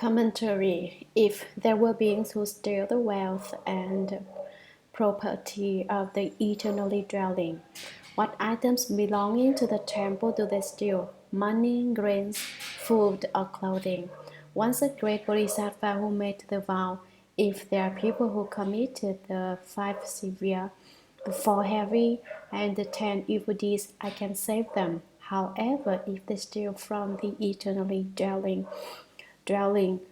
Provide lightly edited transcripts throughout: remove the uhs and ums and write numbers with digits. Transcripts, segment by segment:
Commentary. If there were beings who steal the wealth and property of the eternally dwelling, what items belonging to the temple do they steal? Money, grains, food, or clothing? Once a great Bodhisattva who made the vow, if there are people who committed the 5 severe, the 4 heavy, and the 10 evil deeds, I can save them. However, if they steal from the eternally dwelling,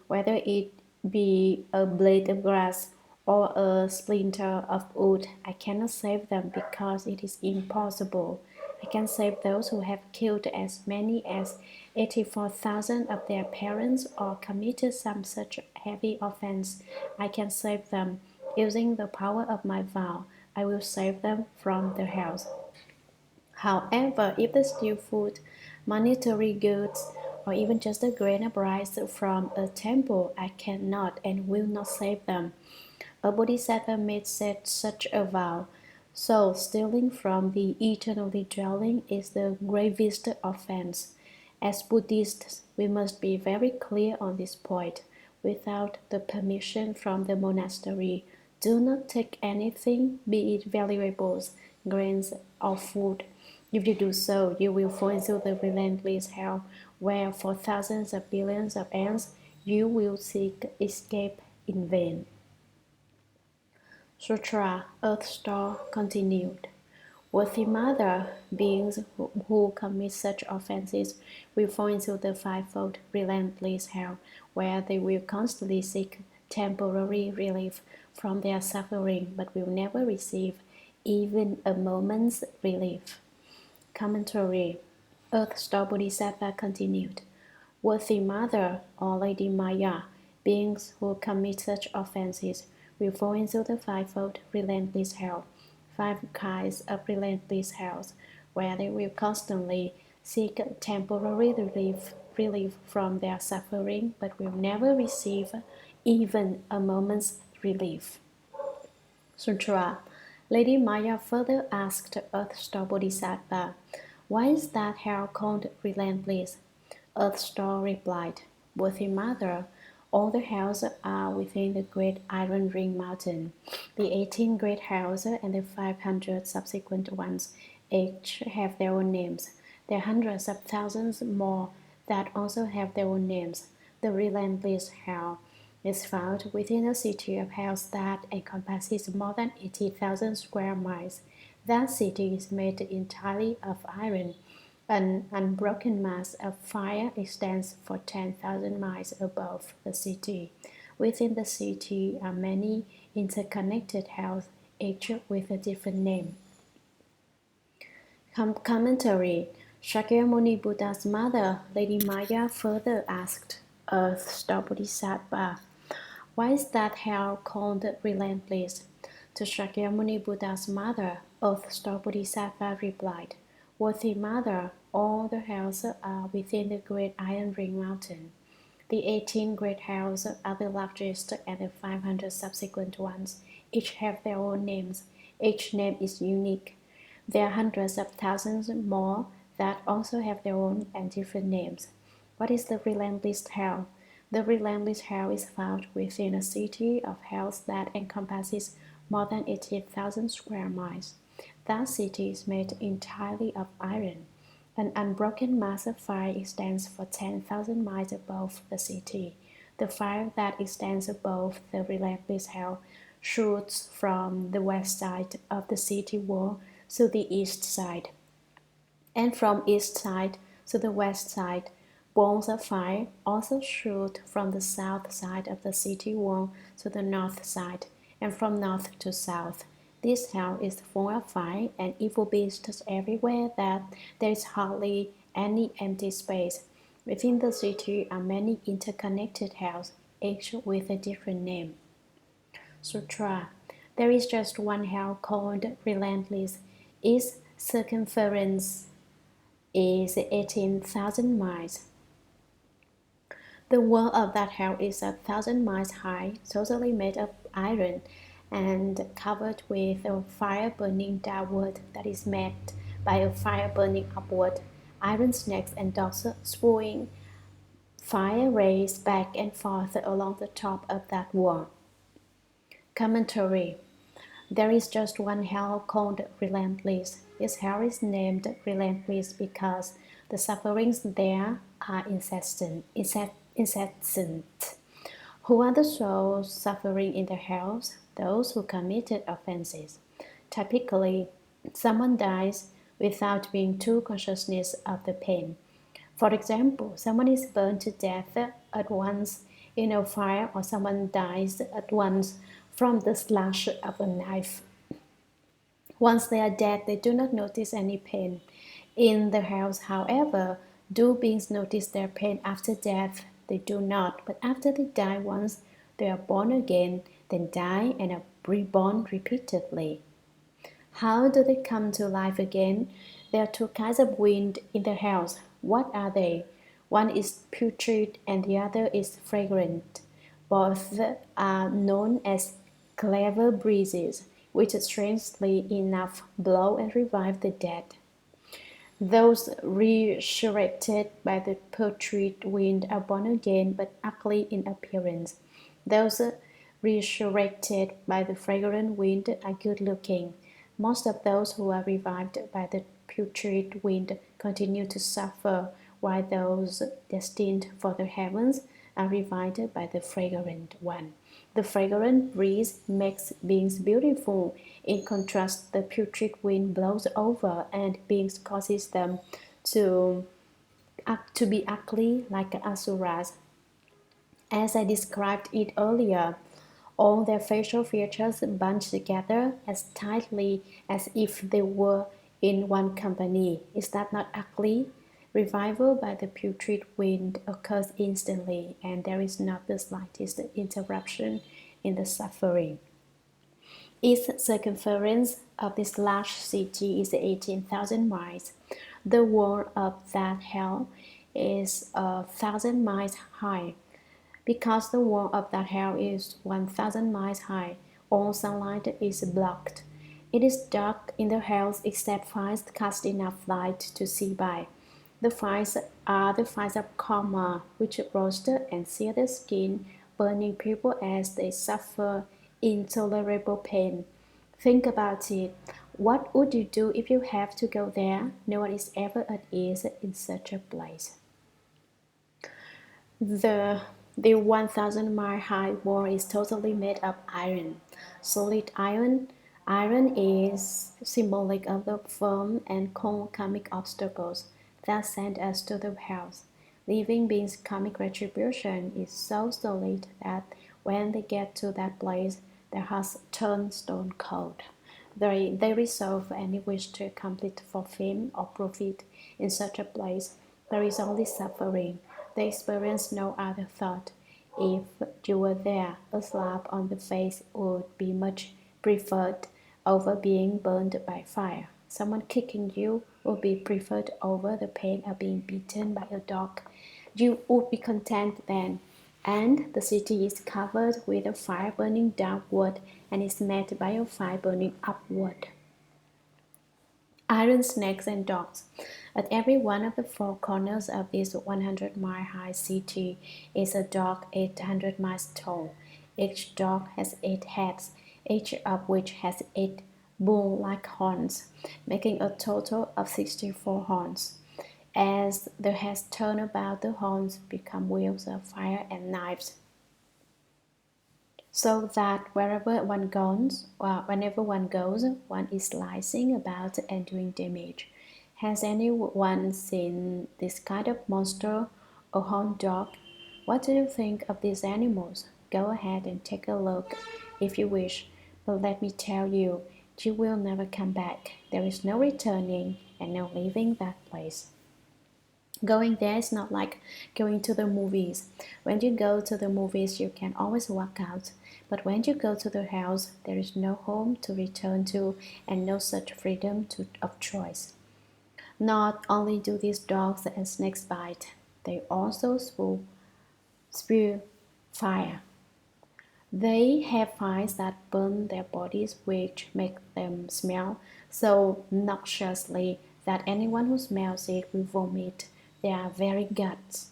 whether it be a blade of grass or a splinter of wood, I cannot save them because it is impossible. I can save those who have killed as many as 84,000 of their parents or committed some such heavy offense. I can save them. Using the power of my vow, I will save them from the hells. However, if they steal food, monetary goods, or even just a grain of rice from a temple, I cannot and will not save them. A Bodhisattva made such a vow. So, stealing from the eternally dwelling is the gravest offense. As Buddhists, we must be very clear on this point. Without the permission from the monastery, do not take anything, be it valuables, grains, or food. If you do so, you will fall into the relentless hell, where for thousands of billions of aeons you will seek escape in vain. Sutra, Earth Star, continued. Worthy Mother, beings who commit such offenses will fall into the fivefold relentless hell, where they will constantly seek temporary relief from their suffering, but will never receive even a moment's relief. Commentary. Earth Star Bodhisattva continued. Worthy Mother, or Lady Maya, beings who commit such offenses will fall into the fivefold relentless hell, 5 kinds of relentless hells, where they will constantly seek temporary relief from their suffering, but will never receive even a moment's relief. Sutra. Lady Maya further asked Earthstar Bodhisattva, why is that hell called relentless? Earthstar replied, Worthy Mother, all the hells are within the great iron ring mountain. The 18 great hells and the 500 subsequent ones each have their own names. There are hundreds of thousands more that also have their own names. The relentless hell is found within a city of hells that encompasses more than 80,000 square miles. That city is made entirely of iron. An unbroken mass of fire extends for 10,000 miles above the city. Within the city are many interconnected hells, each with a different name. Commentary. Shakyamuni Buddha's mother, Lady Maya, further asked Earthstar Bodhisattva, why is that hell called relentless? To Shakyamuni Buddha's mother, Earthstar Bodhisattva replied, Worthy Mother, all the hells are within the great iron ring mountain. The 18 great hells are the largest, and the 500 subsequent ones each have their own names. Each name is unique. There are hundreds of thousands more that also have their own and different names. What is the relentless hell? The relentless hell is found within a city of hells that encompasses more than 80,000 square miles. That city is made entirely of iron. An unbroken mass of fire extends for 10,000 miles above the city. The fire that extends above the relentless hell shoots from the west side of the city wall to the east side, and from east side to the west side. Balls of fire also shoot from the south side of the city wall to the north side, and from north to south. This hell is full of fire and evil beasts everywhere that there is hardly any empty space. Within the city are many interconnected hells, each with a different name. Sutra. There is just one hell called relentless. Its circumference is 18,000 miles. The wall of that hell is 1,000 miles high, totally made of iron, and covered with a fire burning downward that is met by a fire burning upward. Iron snakes and dogs spewing Fire races back and forth along the top of that wall. Commentary. There is just one hell called relentless. This hell is named relentless because the sufferings there are incessant. Who are the souls suffering in the hells? Those who committed offenses. Typically, someone dies without being too consciousness of the pain. For example, someone is burned to death at once in a fire, or someone dies at once from the slash of a knife. Once they are dead, they do not notice any pain. In the house, however, do beings notice their pain after death? They do not, but after they die once, they are born again, then die and are reborn repeatedly. How do they come to life again? There are two kinds of wind in the house. What are they? One is putrid and the other is fragrant. Both are known as clever breezes, which strangely enough blow and revive the dead. Those resurrected by the putrid wind are born again but ugly in appearance. Those resurrected by the fragrant wind are good looking. Most of those who are revived by the putrid wind continue to suffer, while those destined for the heavens are revived by the fragrant one. The fragrant breeze makes beings beautiful. In contrast, the putrid wind blows over and beings causes them to be ugly like asuras. As I described it earlier, all their facial features bunch together as tightly as if they were in one company. Is that not ugly? Revival by the putrid wind occurs instantly, and there is not the slightest interruption in the suffering. Its circumference of this large city is 18,000 miles. The wall of that hell is 1,000 miles high. Because the wall of that hell is 1,000 miles high, all sunlight is blocked. It is dark in the hells except fires cast enough light to see by. The fires are the fires of karma, which roast and sear the skin, burning people as they suffer intolerable pain. Think about it. What would you do if you have to go there? No one is ever at ease in such a place. The 1,000-mile high wall is totally made of iron, solid iron. Iron is symbolic of the firm and cold karmic obstacles that send us to the hells. Living beings' karmic retribution is so solid that when they get to that place, their hearts turn stone cold. They resolve any wish to accomplish for fame or profit. In such a place, there is only suffering. They experience no other thought. If you were there, a slap on the face would be much preferred over being burned by fire. Someone kicking you would be preferred over the pain of being beaten by a dog. You would be content then. And the city is covered with a fire burning downward and is met by a fire burning upward. Iron snakes and dogs. At every one of the four corners of this 100-mile high city is a dog 800 miles tall. Each dog has 8 heads, each of which has 8 bull-like horns, making a total of 64 horns. As the heads turn about, the horns become wheels of fire and knives, so that whenever one goes, one is slicing about and doing damage. Has anyone seen this kind of monster, a horned dog? What do you think of these animals? Go ahead and take a look if you wish, but let me tell you, you will never come back. There is no returning and no leaving that place. Going there is not like going to the movies. When you go to the movies, you can always walk out. But when you go to the house, there is no home to return to and no such freedom of choice. Not only do these dogs and snakes bite, they also spew fire. They have fires that burn their bodies, which make them smell so noxiously that anyone who smells it will vomit their very guts.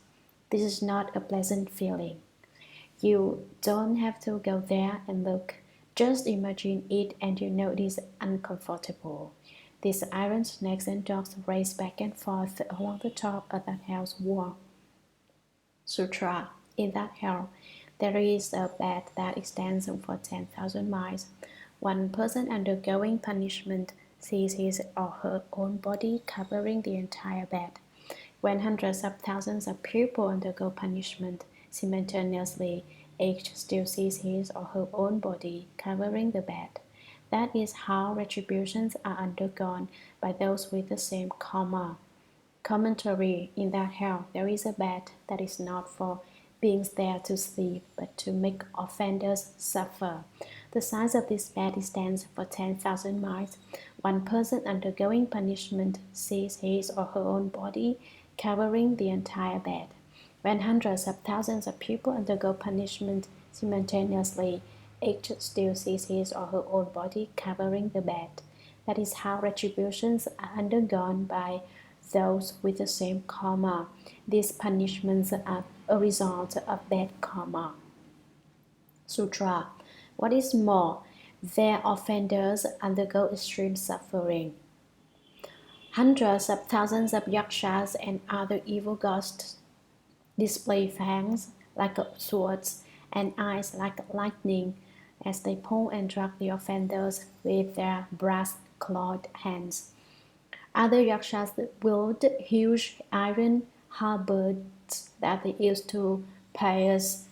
This is not a pleasant feeling. You don't have to go there and look. Just imagine it and you know it is uncomfortable. These iron snakes and dogs race back and forth along the top of that hell's wall. Sutra. In that hell, there is a bed that extends for 10,000 miles. One person undergoing punishment sees his or her own body covering the entire bed. When hundreds of thousands of people undergo punishment simultaneously, each still sees his or her own body covering the bed. That is how retributions are undergone by those with the same karma. Commentary. In that hell, there is a bed that is not for beings there to sleep, but to make offenders suffer. The size of this bed extends for 10,000 miles. One person undergoing punishment sees his or her own body covering the entire bed. When hundreds of thousands of people undergo punishment simultaneously, each still sees his or her own body covering the bed. That is how retributions are undergone by those with the same karma. These punishments are a result of bad karma. Sutra. What is more, their offenders undergo extreme suffering. Hundreds of thousands of yakshas and other evil ghosts display fangs like swords and eyes like lightning as they pull and drag the offenders with their brass-clawed hands. Other yakshas wield huge iron halberds that they use to pierce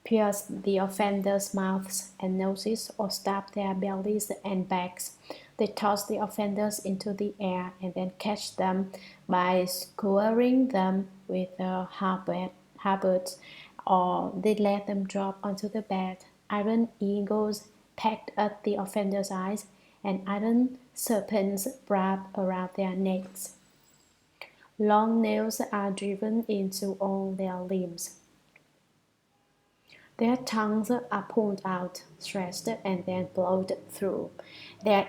the offenders' mouths and noses or stab their bellies and backs. They toss the offenders into the air and then catch them by skewering them with the halberds, or they let them drop onto the bed. Iron eagles pecked at the offenders' eyes, and iron serpents wrap around their necks. Long nails are driven into all their limbs. Their tongues are pulled out, stretched, and then blowed through. Their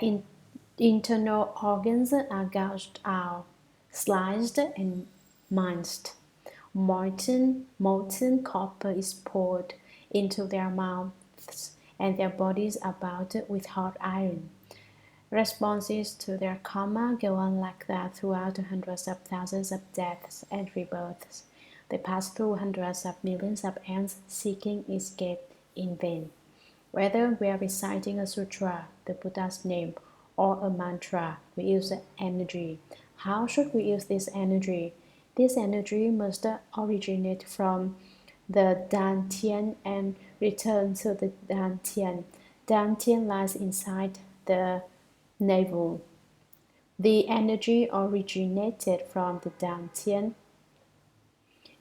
internal organs are gouged out, sliced, and minced. Molten copper is poured into their mouths, and their bodies are bound with hot iron. Responses to their karma go on like that throughout the hundreds of thousands of deaths and rebirths. They pass through hundreds of millions of ants seeking escape in vain. Whether we are reciting a sutra, the Buddha's name, or a mantra, we use energy. How should we use this energy? This energy must originate from the Dantian and return to the Dantian. Dantian lies inside the navel. The energy originated from the Dantian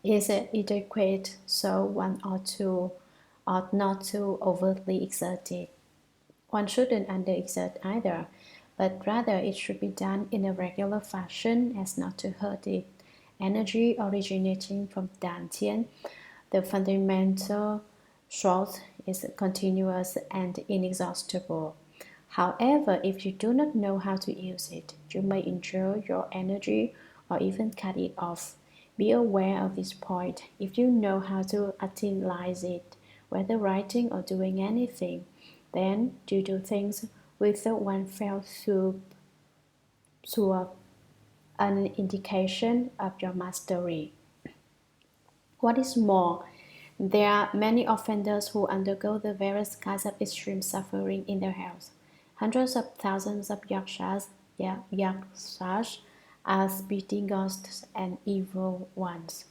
is adequate, so one ought not to overtly exert it. One shouldn't underexert either, but rather it should be done in a regular fashion as not to hurt it. Energy originating from Dantian, the fundamental source, is continuous and inexhaustible. However, if you do not know how to use it, you may injure your energy or even cut it off. Be aware of this point. If you know how to utilize it, whether writing or doing anything, then you do things with one fell swoop, an indication of your mastery. What is more, there are many offenders who undergo the various kinds of extreme suffering in their hells. Hundreds of thousands of yakshas are spitting ghosts and evil ones.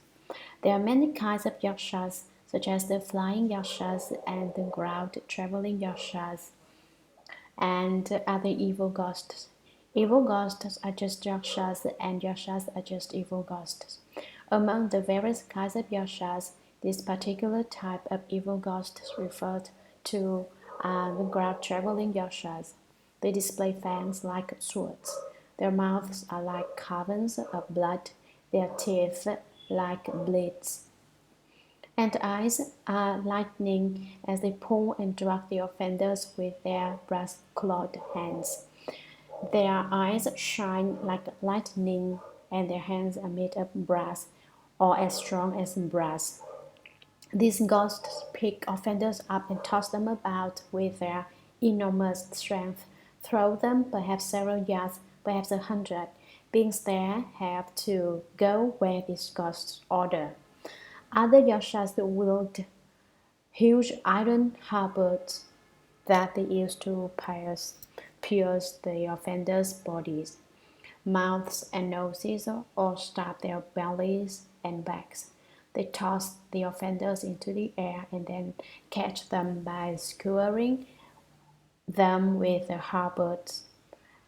There are many kinds of yakshas, such as the flying yakshas and the ground traveling yakshas and other evil ghosts. Evil ghosts are just yakshas, and yakshas are just evil ghosts. Among the various kinds of yakshas, this particular type of evil ghosts referred to are the ground traveling yakshas. They display fangs like swords. Their mouths are like caverns of blood, their teeth like blades, and eyes are lightning as they pull and drag the offenders with their brass-clawed hands. Their eyes shine like lightning, and their hands are made of brass or as strong as brass. These ghosts pick offenders up and toss them about with their enormous strength, throw them perhaps several yards, perhaps 100. Beings there have to go where these ghosts order. Other yashas wield huge iron halberds that they use to pierce the offenders' bodies, mouths and noses, or stab their bellies and backs. They toss the offenders into the air and then catch them by skewering them with the halberds,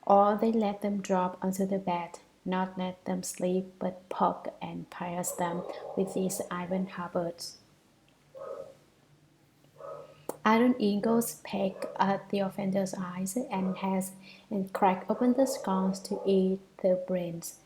or they let them drop onto the bed, not let them sleep, but poke and pierce them with these iron halberds. Iron eagles peck at the offender's eyes and heads and crack open the skulls to eat the brains.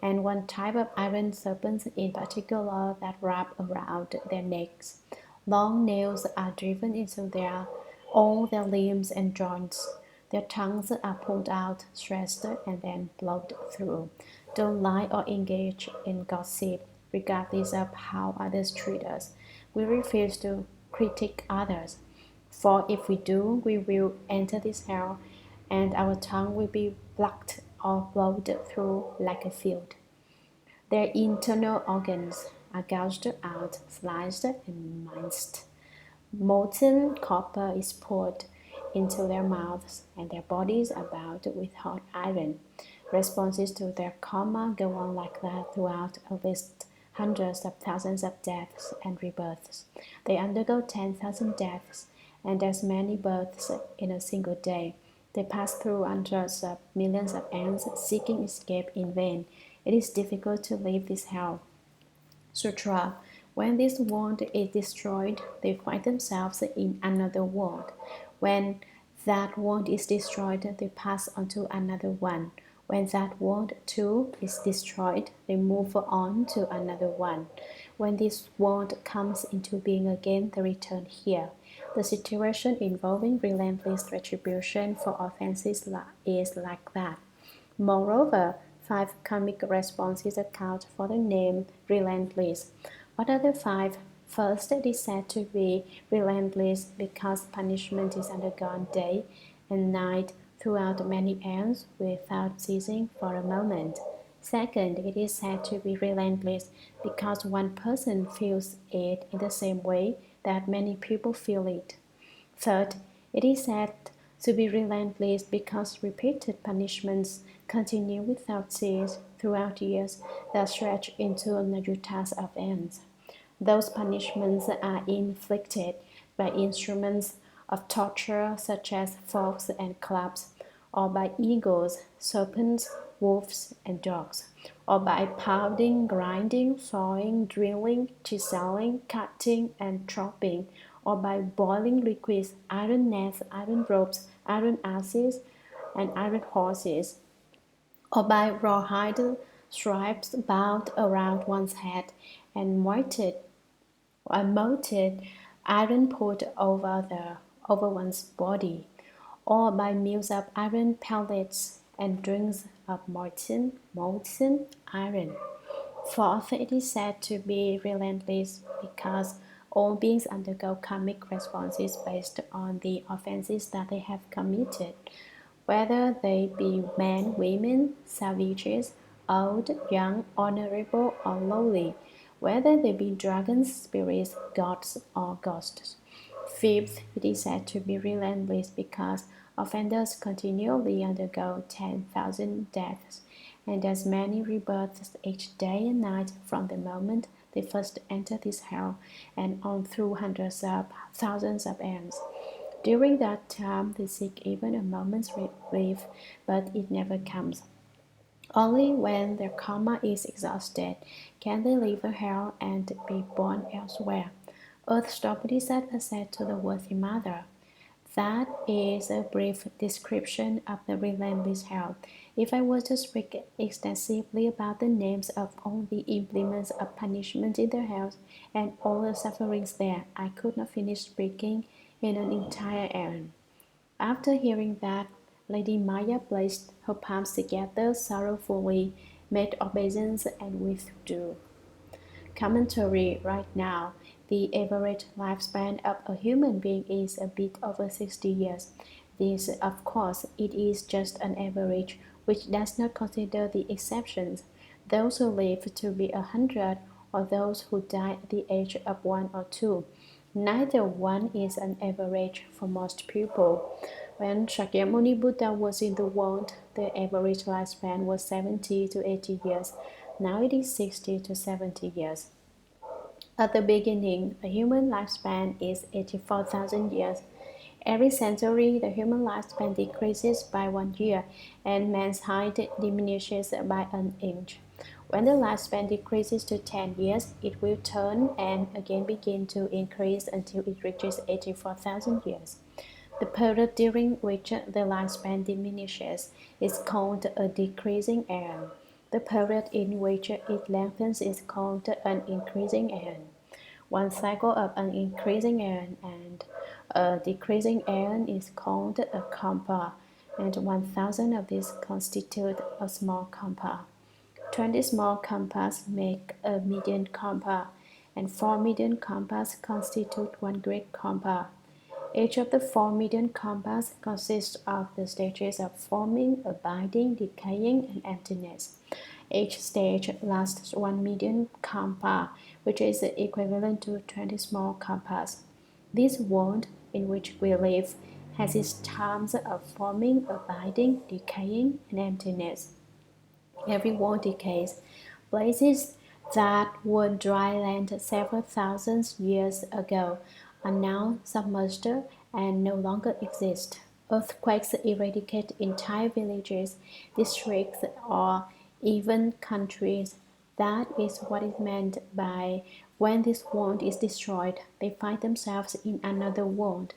And one type of iron serpents in particular that wrap around their necks. Long nails are driven into all their limbs and joints. Their tongues are pulled out, stretched, and then blowed through. Don't lie or engage in gossip, regardless of how others treat us. We refuse to critique others. For if we do, we will enter this hell, and our tongue will be plucked or blown through like a field. Their internal organs are gouged out, sliced, and minced. Molten copper is poured into their mouths, and their bodies are bound with hot iron. Responses to their karma go on like that throughout at least hundreds of thousands of deaths and rebirths. They undergo 10,000 deaths and as many births in a single day. They pass through hundreds of millions of ants seeking escape in vain. It is difficult to leave this hell. Sutra. When this world is destroyed, they find themselves in another world. When that world is destroyed, they pass on to another one. When that world too is destroyed, they move on to another one. When this world comes into being again, they return here. The situation involving relentless retribution for offenses is like that. Moreover, 5 karmic responses account for the name relentless. What are the 5? First, it is said to be relentless because punishment is undergone day and night throughout many aeons without ceasing for a moment. Second, it is said to be relentless because one person feels it in the same way that many people feel it. Third, it is said to be relentless because repeated punishments continue without cease throughout years that stretch into najutas of ends. Those punishments are inflicted by instruments of torture such as forks and clubs, or by eagles, serpents, wolves, and dogs, or by pounding, grinding, sawing, drilling, chiseling, cutting, and chopping, or by boiling liquids, iron nets, iron ropes, iron axes, and iron horses, or by rawhide stripes bound around one's head and molten iron poured over one's body, or by meals of iron pellets and drinks of molten iron. Fourth, it is said to be relentless because all beings undergo karmic responses based on the offenses that they have committed, whether they be men, women, savages, old, young, honorable, or lowly, whether they be dragons, spirits, gods, or ghosts. Fifth, it is said to be relentless because offenders continually undergo 10,000 deaths and as many rebirths each day and night from the moment they first enter this hell and on through hundreds of thousands of ends. During that time, they seek even a moment's relief, but it never comes. Only when their karma is exhausted can they leave the hell and be born elsewhere. Earth-star Bodhisattva said to the worthy mother, "That is a brief description of the relentless hell. If I were to speak extensively about the names of all the implements of punishment in the hells and all the sufferings there, I could not finish speaking in an entire aeon." After hearing that, Lady Maya placed her palms together sorrowfully, made obeisance, and withdrew. Commentary. Right now, the average lifespan of a human being is a bit over 60 years. This, of course, it is just an average, which does not consider the exceptions, those who live to be 100 or those who die at the age of 1 or 2. Neither one is an average for most people. When Shakyamuni Buddha was in the world, the average lifespan was 70 to 80 years. Now it is 60 to 70 years. At the beginning, the human lifespan is 84,000 years. Every century, the human lifespan decreases by 1 year, and man's height diminishes by an inch. When the lifespan decreases to 10 years, it will turn and again begin to increase until it reaches 84,000 years. The period during which the lifespan diminishes is called a decreasing aeon. The period in which it lengthens is called an increasing aeon. One cycle of an increasing aeon and a decreasing aeon is called a kampa, and 1,000 of these constitute a small kampa. 20 small kampas make a median kampa, and 4 median kampas constitute one great kampa. Each of the 4 median kampas consists of the stages of forming, abiding, decaying, and emptiness. Each stage lasts 1 median kampa, which is equivalent to 20 small kampas. This world in which we live has its times of forming, abiding, decaying, and emptiness. Every world decays. Places that were dry land several thousand years ago are now submerged and no longer exist. Earthquakes eradicate entire villages, districts, or even countries. That is what is meant by when this world is destroyed, they find themselves in another world.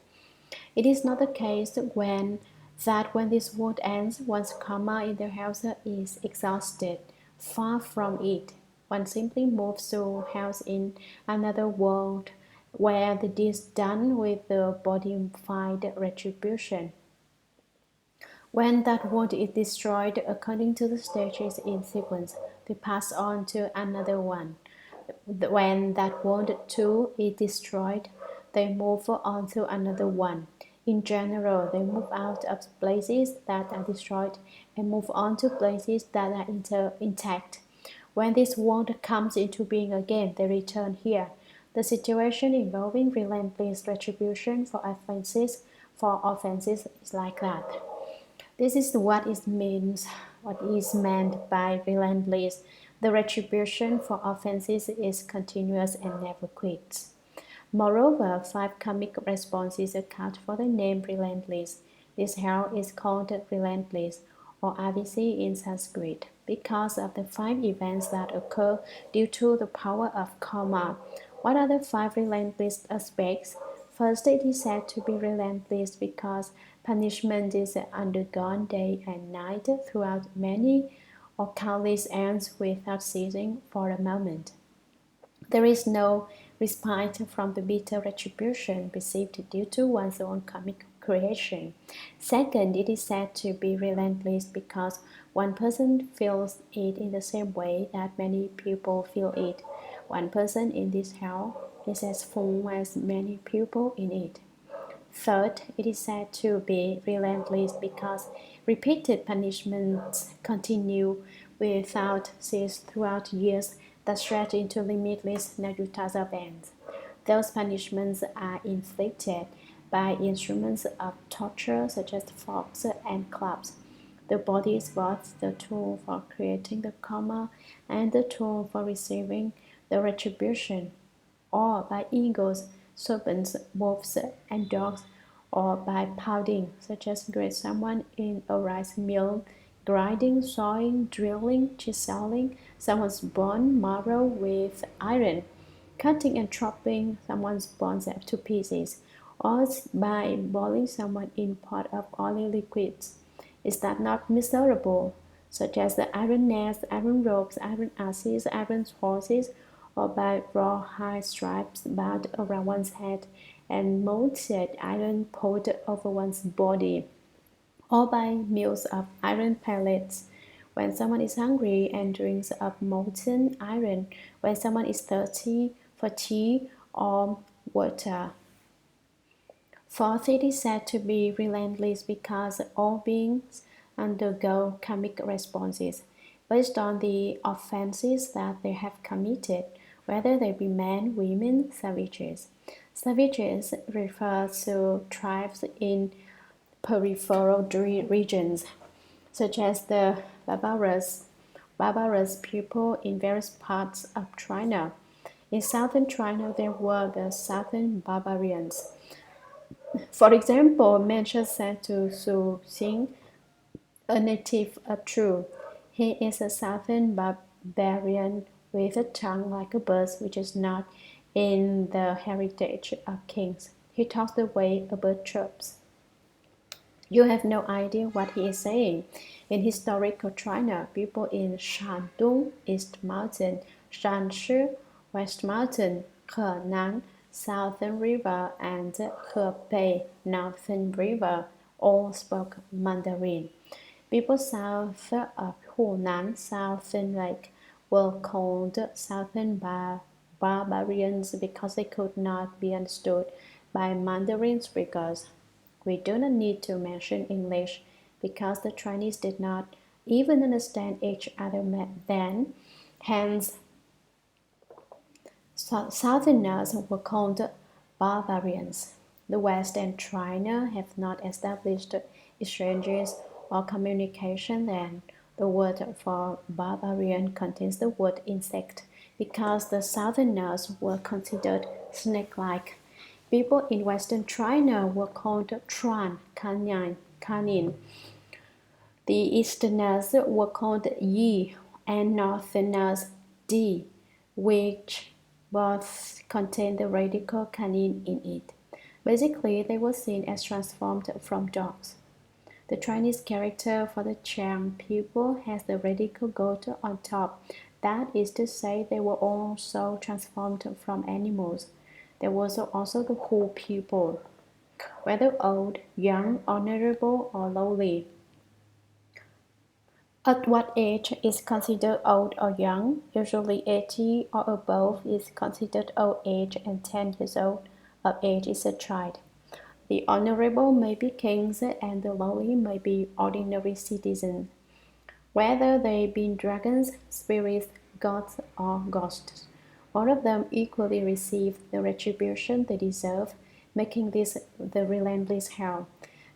It is not the case when this world ends, one's karma in the house is exhausted. Far from it. One simply moves to house in another world where the deeds done with the body find retribution. When that world is destroyed according to the stages in sequence, they pass on to another one. When that world too is destroyed, they move on to another one. In general, they move out of places that are destroyed and move on to places that are intact. When this world comes into being again, they return here. The situation involving relentless retribution for offenses is like that. This is what is meant by relentless. The retribution for offenses is continuous and never quits. Moreover, 5 karmic responses account for the name relentless. This hell is called relentless, or Avisi in Sanskrit, because of the 5 events that occur due to the power of karma. What are the 5 relentless aspects? First, it is said to be relentless because punishment is undergone day and night throughout many or countless aeons without ceasing for a moment. There is no respite from the bitter retribution received due to one's own karmic creation. Second, it is said to be relentless because one person feels it in the same way that many people feel it. One person in this hell is as full as many people in it. Third, it is said to be relentless because repeated punishments continue without cease throughout years that stretch into limitless najutas of ends. Those punishments are inflicted by instruments of torture such as forks and clubs. The body is both the tool for creating the karma and the tool for receiving the retribution, or by eagles, serpents, wolves, and dogs, or by pounding, such as grate someone in a rice mill, grinding, sawing, drilling, chiseling someone's bone marrow with iron, cutting and chopping someone's bones to pieces, or by boiling someone in pot of oily liquids. Is that not miserable? Such as the iron nails, iron ropes, iron asses, iron horses, or by rawhide stripes bound around one's head and molten iron poured over one's body, or by mills of iron pellets. When someone is hungry and drinks up molten iron, when someone is thirsty for tea or water. Fourth, it is said to be relentless because all beings undergo karmic responses based on the offenses that they have committed, whether they be men, women, savages. Savages refer to tribes in peripheral regions, such as the barbarous people in various parts of China. In southern China, there were the southern barbarians. For example, mention said to Su Xing, a native of Chu. He is a southern barbarian with a tongue like a bird's, which is not in the heritage of kings. He talks the way a bird chirps. You have no idea what he is saying. In historical China, people in Shandong, East Mountain, Shanshi, West Mountain, Henan, Southern River, and Hebei, Northern River, all spoke Mandarin. People south of Hunan, Southern Lake, were called Southern barbarians because they could not be understood by Mandarin speakers. We do not need to mention English because the Chinese did not even understand each other then. Hence, Southerners were called barbarians. The West and China have not established exchanges or communication then. The word for barbarian contains the word insect because the Southerners were considered snake-like. People in Western China were called Chuan, canine. The Easterners were called Yi and Northerners Di, which both contain the radical canine in it. Basically, they were seen as transformed from dogs. The Chinese character for the Chang people has the radical goat on top. That is to say, they were also transformed from animals. There was also the Hu people, whether old, young, honorable, or lowly. At what age is considered old or young? Usually 80 or above is considered old age and 10 years old of age is a child. The honorable may be kings and the lowly may be ordinary citizens, whether they be dragons, spirits, gods, or ghosts. All of them equally receive the retribution they deserve, making this the relentless hell.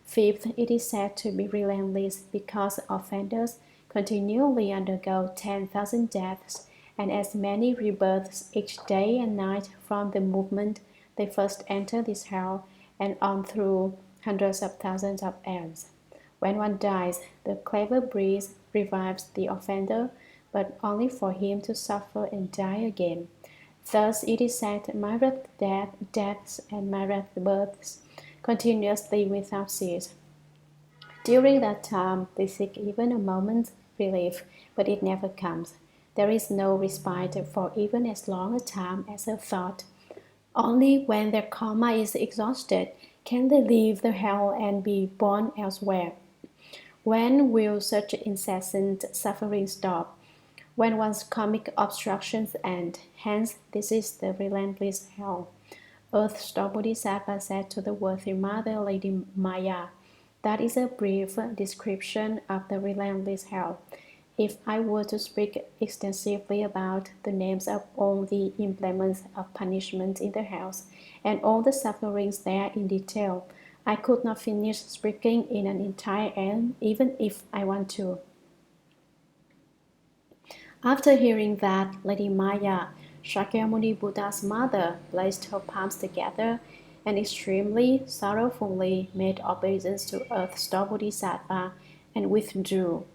Fifth, it is said to be relentless because offenders continually undergo 10,000 deaths and as many rebirths each day and night from the moment they first enter this hell and on through hundreds of thousands of eons. When one dies, the clever breeze revives the offender, but only for him to suffer and die again. Thus it is said, myriad deaths and myriad births continuously without cease. During that time, they seek even a moment's relief, but it never comes. There is no respite for even as long a time as a thought. Only when their karma is exhausted can they leave the hell and be born elsewhere. When will such incessant suffering stop? When one's karmic obstructions end. Hence, this is the relentless hell. Earth-star Bodhisattva said to the worthy mother, Lady Maya, that is a brief description of the relentless hell. If I were to speak extensively about the names of all the implements of punishment in the hells and all the sufferings there in detail, I could not finish speaking in an entire end, even if I want to. After hearing that, Lady Maya, Shakyamuni Buddha's mother, placed her palms together and extremely sorrowfully made obeisance to Earth-star Bodhisattva and withdrew.